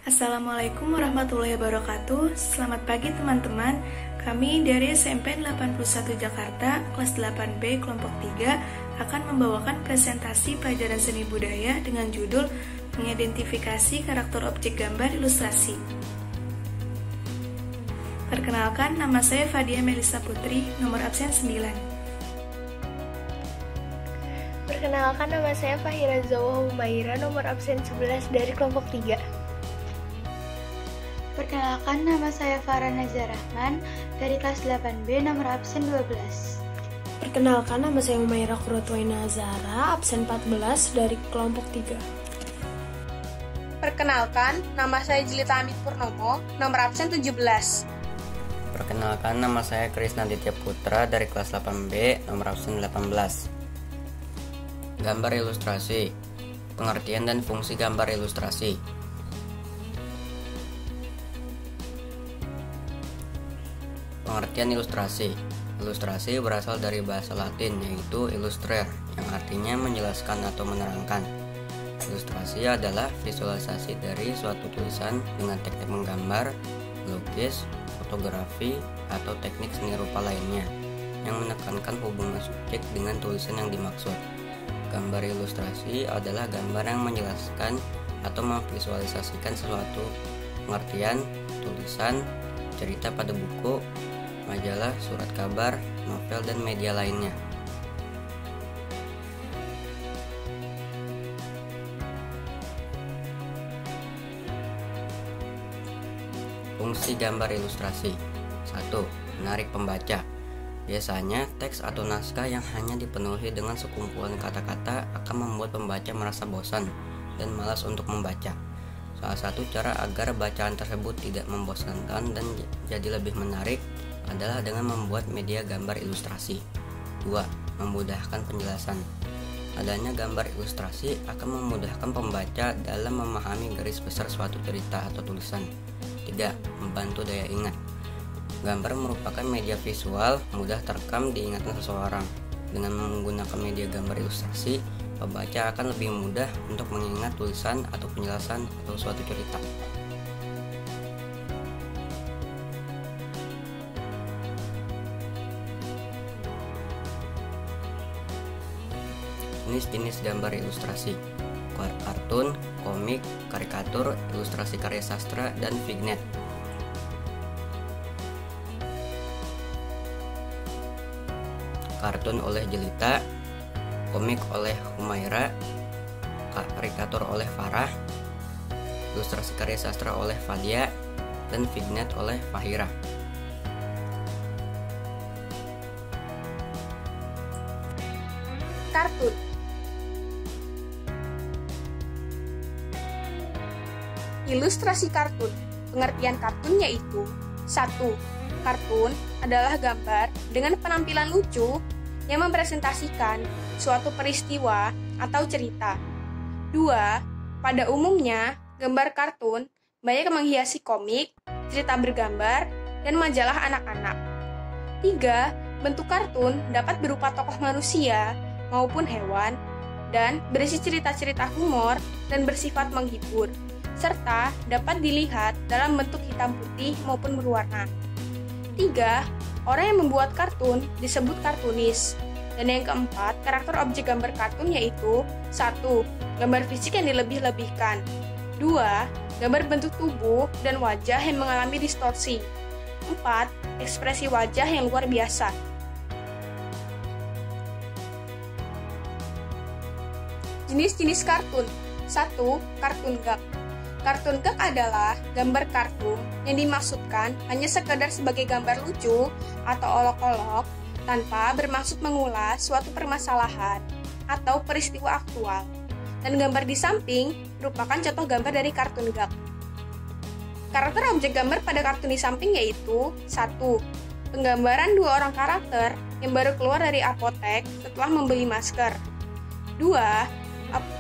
Assalamualaikum warahmatullahi wabarakatuh. Selamat pagi teman-teman. Kami dari SMP 81 Jakarta, kelas 8B kelompok 3 akan membawakan presentasi pelajaran seni budaya dengan judul Mengidentifikasi karakter objek gambar ilustrasi. Perkenalkan, nama saya Fadia Melisa Putri, nomor absen 9. Perkenalkan, nama saya Fahira Zawah Humaira, nomor absen 11 dari kelompok 3. Perkenalkan, nama saya Farah Nazar Rahman dari kelas 8B, nomor absen 12. Perkenalkan, nama saya Umaira Kurotwaina Zahra, absen 14 dari kelompok 3. Perkenalkan, nama saya Jelita Amit Purnomo, nomor absen 17. Perkenalkan, nama saya Krisna Ditya Putra dari kelas 8B, nomor absen 18. Gambar ilustrasi. Pengertian dan fungsi gambar ilustrasi. Pengertian ilustrasi. Ilustrasi berasal dari bahasa Latin yaitu illustrare, yang artinya menjelaskan atau menerangkan. Ilustrasi adalah visualisasi dari suatu tulisan dengan teknik menggambar, melukis, fotografi, atau teknik seni rupa lainnya yang menekankan hubungan subjek dengan tulisan yang dimaksud. Gambar ilustrasi adalah gambar yang menjelaskan atau memvisualisasikan sesuatu pengertian, tulisan, cerita pada buku, majalah, surat kabar, novel, dan media lainnya. Fungsi gambar ilustrasi. 1. Menarik pembaca. Biasanya, teks atau naskah yang hanya dipenuhi dengan sekumpulan kata-kata akan membuat pembaca merasa bosan dan malas untuk membaca. Salah satu cara agar bacaan tersebut tidak membosankan dan jadi lebih menarik adalah dengan membuat media gambar ilustrasi. 2. Memudahkan penjelasan. Adanya gambar ilustrasi akan memudahkan pembaca dalam memahami garis besar suatu cerita atau tulisan. 3. Membantu daya ingat. Gambar merupakan media visual mudah terekam di ingatan seseorang. Dengan menggunakan media gambar ilustrasi, pembaca akan lebih mudah untuk mengingat tulisan atau penjelasan atau suatu cerita. Jenis-jenis gambar ilustrasi: kartun, komik, karikatur, ilustrasi karya sastra, dan vignette. Kartun oleh Jelita, komik oleh Humaira, karikatur oleh Farah, ilustrasi karya sastra oleh Fadia, dan vignette oleh Fahira. Kartun. Ilustrasi kartun. Pengertian kartun yaitu: 1. Kartun adalah gambar dengan penampilan lucu yang mempresentasikan suatu peristiwa atau cerita. 2. Pada umumnya, gambar kartun banyak menghiasi komik, cerita bergambar, dan majalah anak-anak. 3. Bentuk kartun dapat berupa tokoh manusia maupun hewan dan berisi cerita-cerita humor dan bersifat menghibur, serta dapat dilihat dalam bentuk hitam putih maupun berwarna. 3. Orang yang membuat kartun disebut kartunis. Dan yang keempat, karakter objek gambar kartun yaitu: 1. Gambar fisik yang dilebih-lebihkan. 2. Gambar bentuk tubuh dan wajah yang mengalami distorsi. 4. Ekspresi wajah yang luar biasa. Jenis-jenis kartun. 1. Kartun gag. Kartun gag adalah gambar kartun yang dimaksudkan hanya sekedar sebagai gambar lucu atau olok-olok tanpa bermaksud mengulas suatu permasalahan atau peristiwa aktual. Dan gambar di samping merupakan contoh gambar dari kartun gag. Karakter objek gambar pada kartun di samping yaitu: 1. Penggambaran dua orang karakter yang baru keluar dari apotek setelah membeli masker. 2.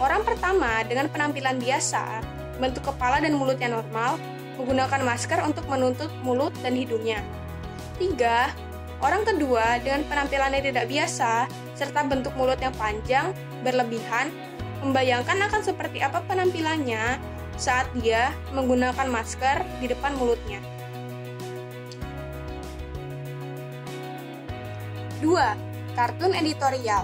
Orang pertama dengan penampilan biasa, bentuk kepala dan mulutnya normal, menggunakan masker untuk menutup mulut dan hidungnya. 3. Orang kedua dengan penampilan yang tidak biasa, serta bentuk mulut yang panjang, berlebihan, membayangkan akan seperti apa penampilannya saat dia menggunakan masker di depan mulutnya. 2. Kartun editorial.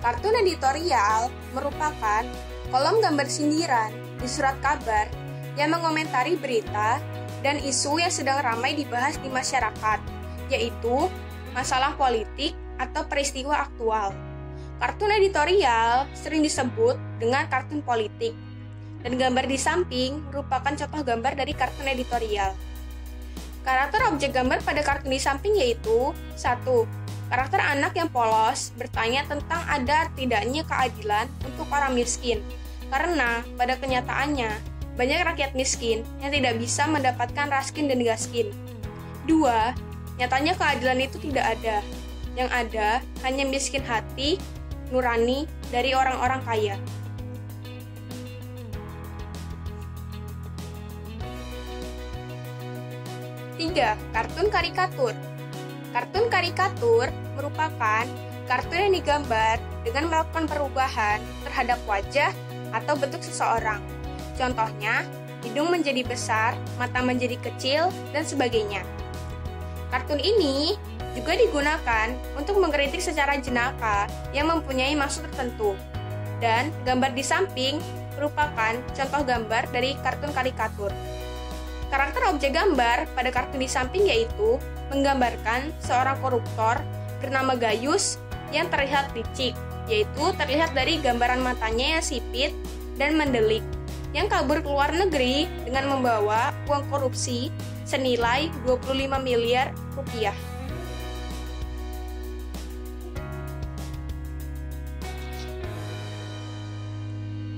Kartun editorial merupakan kolom gambar sindiran di surat kabar yang mengomentari berita dan isu yang sedang ramai dibahas di masyarakat, yaitu masalah politik atau peristiwa aktual. Kartun editorial sering disebut dengan kartun politik, dan gambar di samping merupakan contoh gambar dari kartun editorial. Karakter objek gambar pada kartun di samping yaitu 1. Karakter anak yang polos bertanya tentang ada tidaknya keadilan untuk orang miskin, karena pada kenyataannya banyak rakyat miskin yang tidak bisa mendapatkan raskin dan gaskin. 2. Nyatanya keadilan itu tidak ada. Yang ada hanya miskin hati nurani dari orang-orang kaya. 3. Kartun karikatur. Kartun karikatur merupakan kartun yang digambar dengan melakukan perubahan terhadap wajah atau bentuk seseorang. Contohnya, hidung menjadi besar, mata menjadi kecil, dan sebagainya. Kartun ini juga digunakan untuk mengkritik secara jenaka yang mempunyai maksud tertentu. Dan gambar di samping merupakan contoh gambar dari kartun karikatur. Karakter objek gambar pada kartun di samping yaitu menggambarkan seorang koruptor bernama Gayus yang terlihat licik, yaitu terlihat dari gambaran matanya yang sipit dan mendelik, yang kabur ke luar negeri dengan membawa uang korupsi senilai 25 miliar rupiah.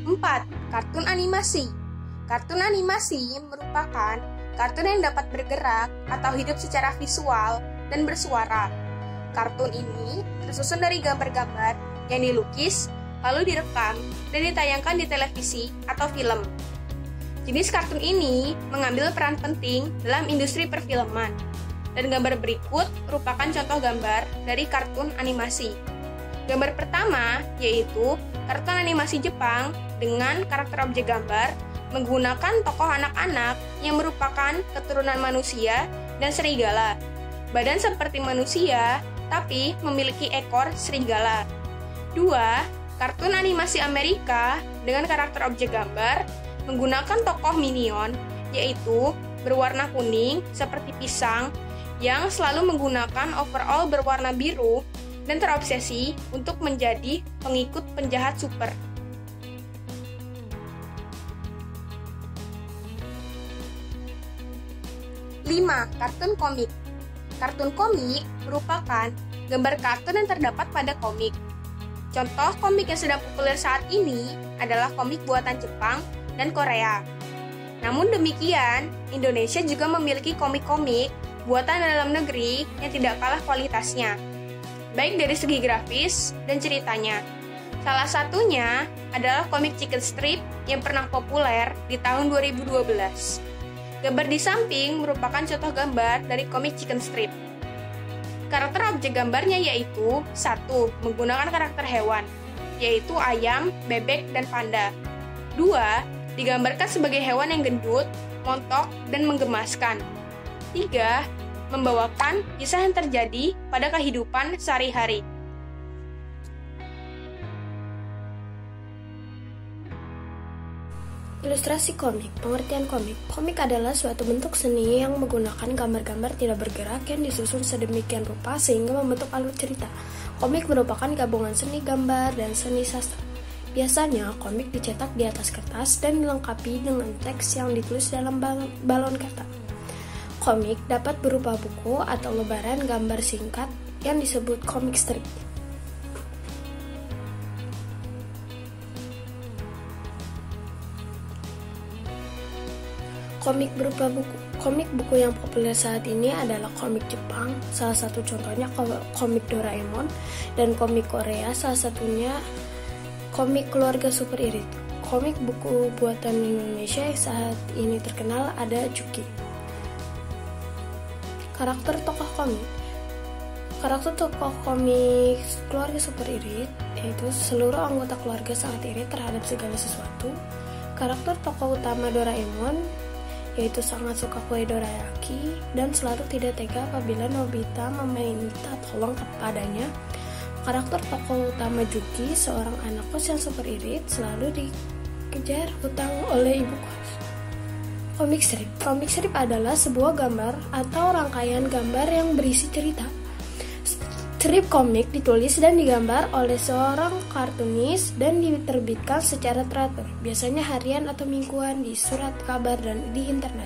4. Kartun animasi. Kartun animasi merupakan kartun yang dapat bergerak atau hidup secara visual dan bersuara. Kartun ini tersusun dari gambar-gambar yang dilukis, lalu direkam dan ditayangkan di televisi atau film. Jenis kartun ini mengambil peran penting dalam industri perfilman, dan gambar berikut merupakan contoh gambar dari kartun animasi. Gambar pertama yaitu kartun animasi Jepang dengan karakter objek gambar menggunakan tokoh anak-anak yang merupakan keturunan manusia dan serigala. Badan seperti manusia, tapi memiliki ekor serigala. 2. Kartun animasi Amerika dengan karakter objek gambar menggunakan tokoh minion, yaitu berwarna kuning seperti pisang, yang selalu menggunakan overall berwarna biru dan terobsesi untuk menjadi pengikut penjahat super. 5. Kartun komik. Kartun komik merupakan gambar kartun yang terdapat pada komik. Contoh komik yang sedang populer saat ini adalah komik buatan Jepang dan Korea. Namun demikian, Indonesia juga memiliki komik-komik buatan dalam negeri yang tidak kalah kualitasnya, baik dari segi grafis dan ceritanya. Salah satunya adalah komik Chicken Strip yang pernah populer di tahun 2012. Gambar di samping merupakan contoh gambar dari komik Chicken Strip. Karakter objek gambarnya yaitu 1. Menggunakan karakter hewan, yaitu ayam, bebek, dan panda. 2. Digambarkan sebagai hewan yang gendut, montok, dan menggemaskan. 3. Membawakan kisah yang terjadi pada kehidupan sehari-hari. Ilustrasi komik. Pengertian komik. Komik adalah suatu bentuk seni yang menggunakan gambar-gambar tidak bergerak yang disusun sedemikian rupa sehingga membentuk alur cerita. Komik merupakan gabungan seni gambar dan seni sastra. Biasanya, komik dicetak di atas kertas dan dilengkapi dengan teks yang ditulis dalam balon kata. Komik dapat berupa buku atau lembaran gambar singkat yang disebut komik strip. Komik berupa buku. Komik buku yang populer saat ini adalah komik Jepang, salah satu contohnya komik Doraemon, dan komik Korea, salah satunya komik Keluarga Super Irit. Komik buku buatan Indonesia yang saat ini terkenal ada Chucky. Karakter tokoh komik. Karakter tokoh komik Keluarga Super Irit yaitu seluruh anggota keluarga sangat irit terhadap segala sesuatu. Karakter tokoh utama Doraemon yaitu sangat suka kue dorayaki dan selalu tidak tega apabila Nobita meminta tolong kepadanya. Karakter tokoh utama Juki, seorang anak kos yang super irit, selalu dikejar hutang oleh ibu kos. Komik strip. Komik strip adalah sebuah gambar atau rangkaian gambar yang berisi cerita. Strip komik ditulis dan digambar oleh seorang kartunis dan diterbitkan secara teratur, biasanya harian atau mingguan di surat kabar dan di internet.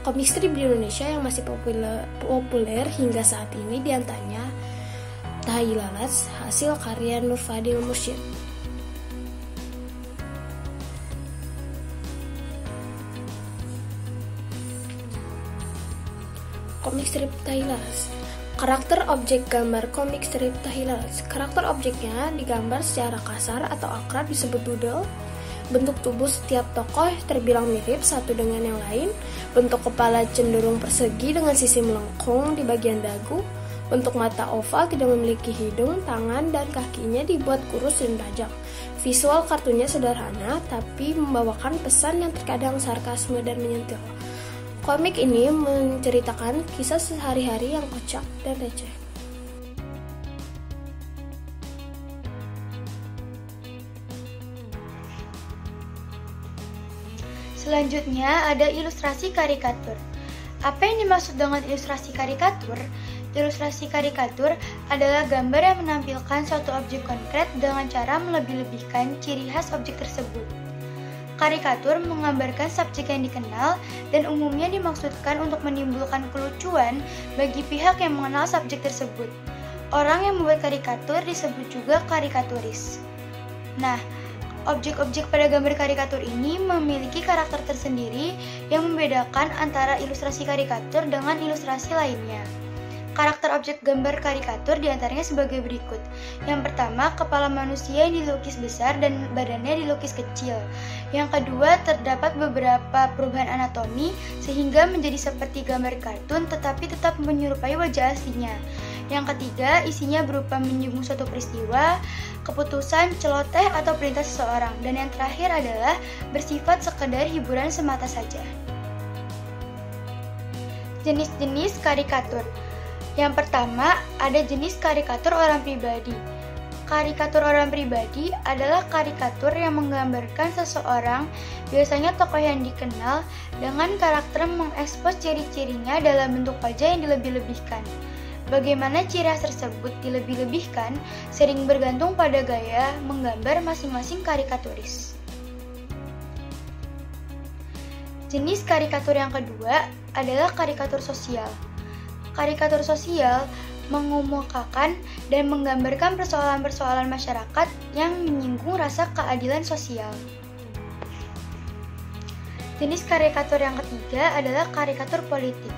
Komik strip di Indonesia yang masih populer hingga saat ini diantaranya Tai Lalat, hasil karya Nur Fadil Mursyid. Komik strip Tai Lalat. Karakter objek gambar komik strip Tai Lalat. Karakter objeknya digambar secara kasar atau akrab disebut doodle. Bentuk tubuh setiap tokoh terbilang mirip satu dengan yang lain. Bentuk kepala cenderung persegi dengan sisi melengkung di bagian dagu. Bentuk mata oval, tidak memiliki hidung, tangan, dan kakinya dibuat kurus dan tajam. Visual kartunya sederhana, tapi membawakan pesan yang terkadang sarkasme dan menyentil. Komik ini menceritakan kisah sehari-hari yang kocak dan receh. Selanjutnya ada ilustrasi karikatur. Apa yang dimaksud dengan ilustrasi karikatur? Ilustrasi karikatur adalah gambar yang menampilkan suatu objek konkret dengan cara melebih-lebihkan ciri khas objek tersebut. Karikatur menggambarkan subjek yang dikenal dan umumnya dimaksudkan untuk menimbulkan kelucuan bagi pihak yang mengenal subjek tersebut. Orang yang membuat karikatur disebut juga karikaturis. Nah, objek-objek pada gambar karikatur ini memiliki karakter tersendiri yang membedakan antara ilustrasi karikatur dengan ilustrasi lainnya. Karakter objek gambar karikatur diantaranya sebagai berikut. Yang pertama, kepala manusia yang dilukis besar dan badannya dilukis kecil. Yang kedua, terdapat beberapa perubahan anatomi sehingga menjadi seperti gambar kartun tetapi tetap menyerupai wajah aslinya. Yang ketiga, isinya berupa menyinggung suatu peristiwa, keputusan, celoteh, atau perintah seseorang. Dan yang terakhir adalah bersifat sekedar hiburan semata saja. Jenis-jenis karikatur. Yang pertama, ada jenis karikatur orang pribadi. Karikatur orang pribadi adalah karikatur yang menggambarkan seseorang, biasanya tokoh yang dikenal, dengan karakter mengekspos ciri-cirinya dalam bentuk wajah yang dilebih-lebihkan. Bagaimana ciri khas tersebut dilebih-lebihkan sering bergantung pada gaya menggambar masing-masing karikaturis. Jenis karikatur yang kedua adalah karikatur sosial. Karikatur sosial mengemukakan dan menggambarkan persoalan-persoalan masyarakat yang menyinggung rasa keadilan sosial. Jenis karikatur yang ketiga adalah karikatur politik.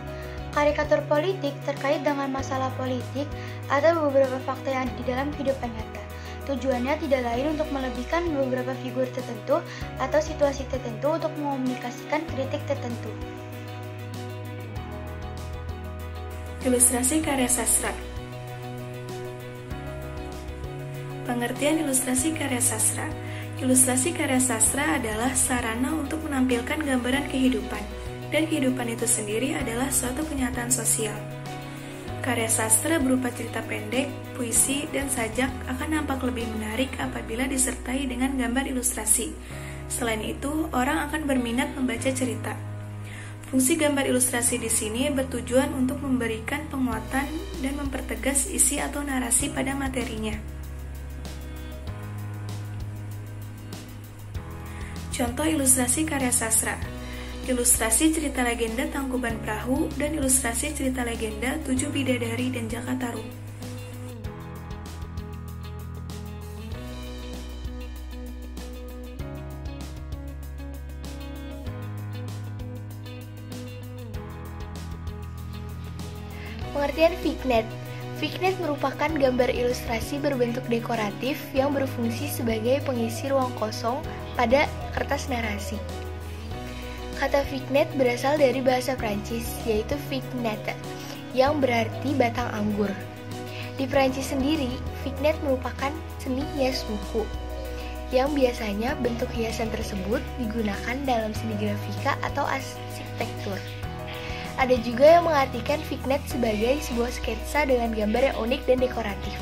Karikatur politik terkait dengan masalah politik atau beberapa fakta yang ada di dalam kehidupan nyata. Tujuannya tidak lain untuk melebihkan beberapa figur tertentu atau situasi tertentu untuk mengomunikasikan kritik tertentu. Ilustrasi karya sastra. Pengertian ilustrasi karya sastra. Ilustrasi karya sastra adalah sarana untuk menampilkan gambaran kehidupan, dan kehidupan itu sendiri adalah suatu kenyataan sosial. Karya sastra berupa cerita pendek, puisi, dan sajak akan nampak lebih menarik apabila disertai dengan gambar ilustrasi. Selain itu, orang akan berminat membaca cerita. Fungsi gambar ilustrasi di sini bertujuan untuk memberikan penguatan dan mempertegas isi atau narasi pada materinya. Contoh ilustrasi karya sastra. Ilustrasi cerita legenda Tangkuban Perahu dan ilustrasi cerita legenda Tujuh Bidadari dan Jakataru. Pengertian Vignette. Vignette merupakan gambar ilustrasi berbentuk dekoratif yang berfungsi sebagai pengisi ruang kosong pada kertas narasi. Kata vignette berasal dari bahasa Prancis, yaitu vignette, yang berarti batang anggur. Di Prancis sendiri, vignette merupakan seni hias buku. yang biasanya bentuk hiasan tersebut digunakan dalam seni grafika atau arsitektur. Ada juga yang mengartikan vignette sebagai sebuah sketsa dengan gambar yang unik dan dekoratif.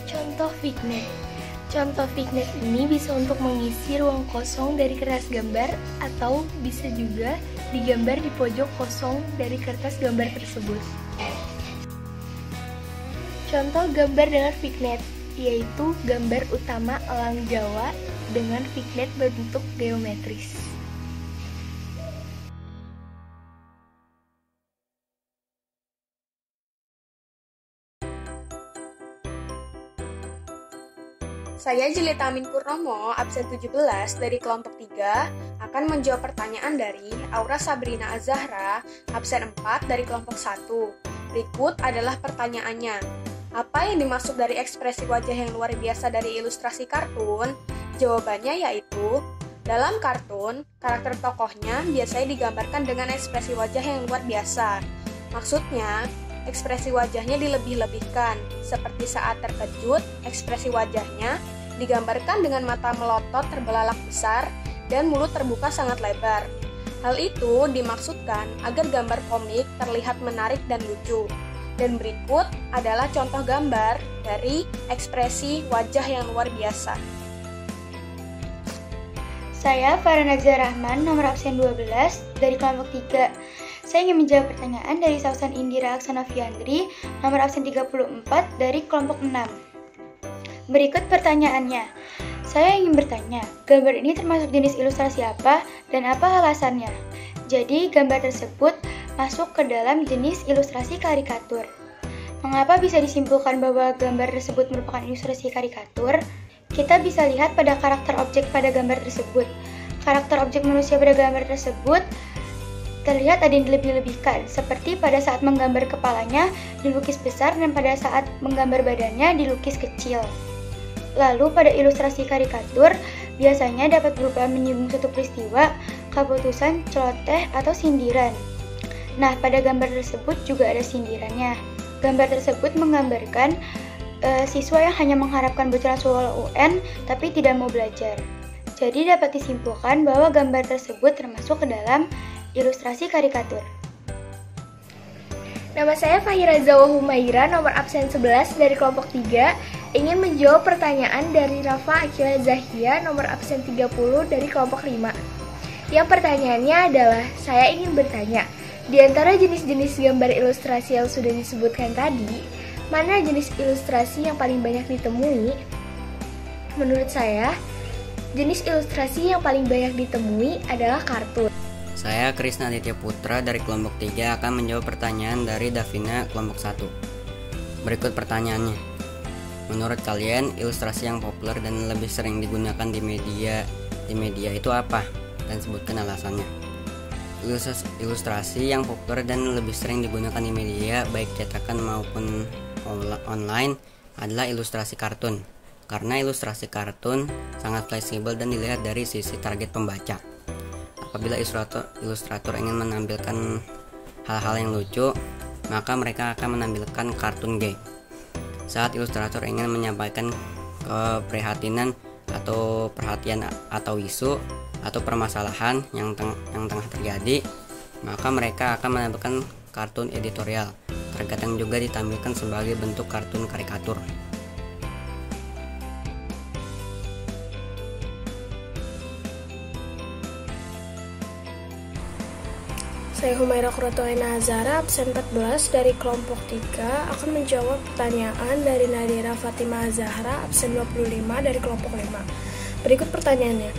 Contoh vignette. Contoh vignette ini bisa untuk mengisi ruang kosong dari kertas gambar atau bisa juga digambar di pojok kosong dari kertas gambar tersebut. Contoh gambar dengan vignette yaitu gambar utama elang Jawa dengan vignette berbentuk geometris. Saya Jelita Amin Purnomo, absen 17 dari kelompok 3, akan menjawab pertanyaan dari Aura Sabrina Azahra, absen 4 dari kelompok 1. Berikut adalah pertanyaannya. Apa yang dimaksud dari ekspresi wajah yang luar biasa dari ilustrasi kartun? Jawabannya yaitu, dalam kartun, karakter tokohnya biasanya digambarkan dengan ekspresi wajah yang luar biasa. Maksudnya, ekspresi wajahnya dilebih-lebihkan, seperti saat terkejut, ekspresi wajahnya digambarkan dengan mata melotot terbelalak besar dan mulut terbuka sangat lebar. Hal itu dimaksudkan agar gambar komik terlihat menarik dan lucu. Dan berikut adalah contoh gambar dari ekspresi wajah yang luar biasa. Saya Farhan Azhar Rahman, nomor absen 12 dari kelompok 3. Saya ingin menjawab pertanyaan dari Sausan Indira Aksana Fiandri, nomor absen 34 dari kelompok 6. Berikut pertanyaannya. Saya ingin bertanya, gambar ini termasuk jenis ilustrasi apa dan apa alasannya? Jadi, gambar tersebut masuk ke dalam jenis ilustrasi karikatur. Mengapa bisa disimpulkan bahwa gambar tersebut merupakan ilustrasi karikatur? Kita bisa lihat pada karakter objek pada gambar tersebut. Karakter objek manusia pada gambar tersebut terlihat ada yang dilebih-lebihkan, seperti pada saat menggambar kepalanya dilukis besar dan pada saat menggambar badannya dilukis kecil. Lalu pada ilustrasi karikatur, biasanya dapat berupa menyinggung suatu peristiwa, keputusan, celoteh, atau sindiran. Nah, pada gambar tersebut juga ada sindirannya. Gambar tersebut menggambarkan siswa yang hanya mengharapkan bocoran soal UN tapi tidak mau belajar. Jadi dapat disimpulkan bahwa gambar tersebut termasuk ke dalam ilustrasi karikatur. Nama saya Fahira Zawa Humaira, nomor absen 11 dari kelompok 3, ingin menjawab pertanyaan dari Rafa Akila Zahia, nomor absen 30 dari kelompok 5. Yang pertanyaannya adalah, saya ingin bertanya, di antara jenis-jenis gambar ilustrasi yang sudah disebutkan tadi, mana jenis ilustrasi yang paling banyak ditemui? Menurut saya, jenis ilustrasi yang paling banyak ditemui adalah kartun. Saya Krisna Aditya Putra dari kelompok 3 akan menjawab pertanyaan dari Davina kelompok 1. Berikut pertanyaannya. Menurut kalian, ilustrasi yang populer dan lebih sering digunakan di media itu apa? Dan sebutkan alasannya. Ilustrasi yang populer dan lebih sering digunakan di media, baik cetakan maupun online, adalah ilustrasi kartun. Karena ilustrasi kartun sangat fleksibel dan dilihat dari sisi target pembaca. Apabila ilustrator ingin menampilkan hal-hal yang lucu, maka mereka akan menampilkan kartun gag. Saat ilustrator ingin menyampaikan keprihatinan atau perhatian atau isu atau permasalahan yang tengah terjadi, maka mereka akan menampilkan kartun editorial. Terkadang juga ditampilkan sebagai bentuk kartun karikatur. Saya Humaira Kuratoena Azara, absen 14 dari kelompok 3, akan menjawab pertanyaan dari Nadira Fatima Zahra, absen 25 dari kelompok 5. Berikut pertanyaannya.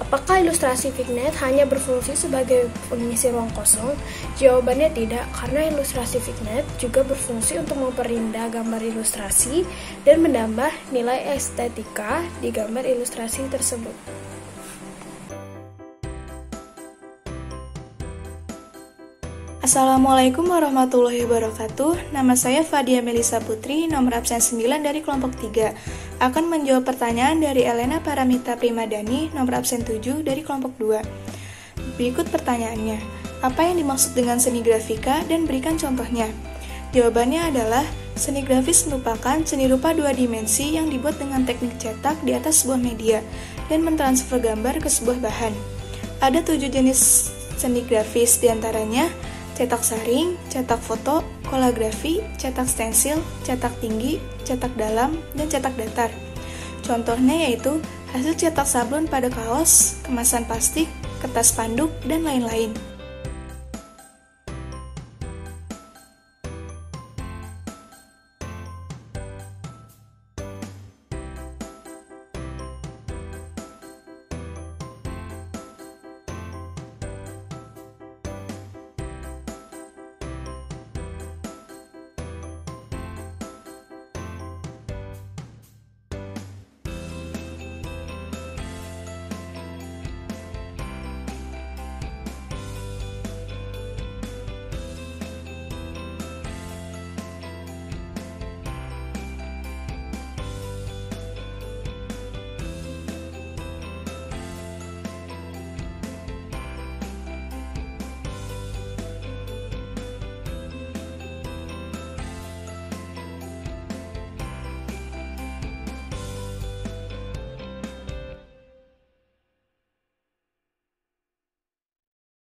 Apakah ilustrasi vignette hanya berfungsi sebagai pengisi ruang kosong? Jawabannya tidak, karena ilustrasi vignette juga berfungsi untuk memperindah gambar ilustrasi dan menambah nilai estetika di gambar ilustrasi tersebut. Assalamualaikum warahmatullahi wabarakatuh. Nama saya Fadia Melisa Putri, nomor absen 9 dari kelompok 3. Akan menjawab pertanyaan dari Elena Paramita Primadani, nomor absen 7 dari kelompok 2. Berikut pertanyaannya. Apa yang dimaksud dengan seni grafika dan berikan contohnya? Jawabannya adalah Seni grafis merupakan seni rupa dua dimensi yang dibuat dengan teknik cetak di atas sebuah media dan mentransfer gambar ke sebuah bahan. Ada 7 jenis seni grafis, diantaranya cetak saring, cetak foto, kolagrafi, cetak stensil, cetak tinggi, cetak dalam, dan cetak datar. Contohnya yaitu hasil cetak sablon pada kaos, kemasan plastik, kertas spanduk, dan lain-lain.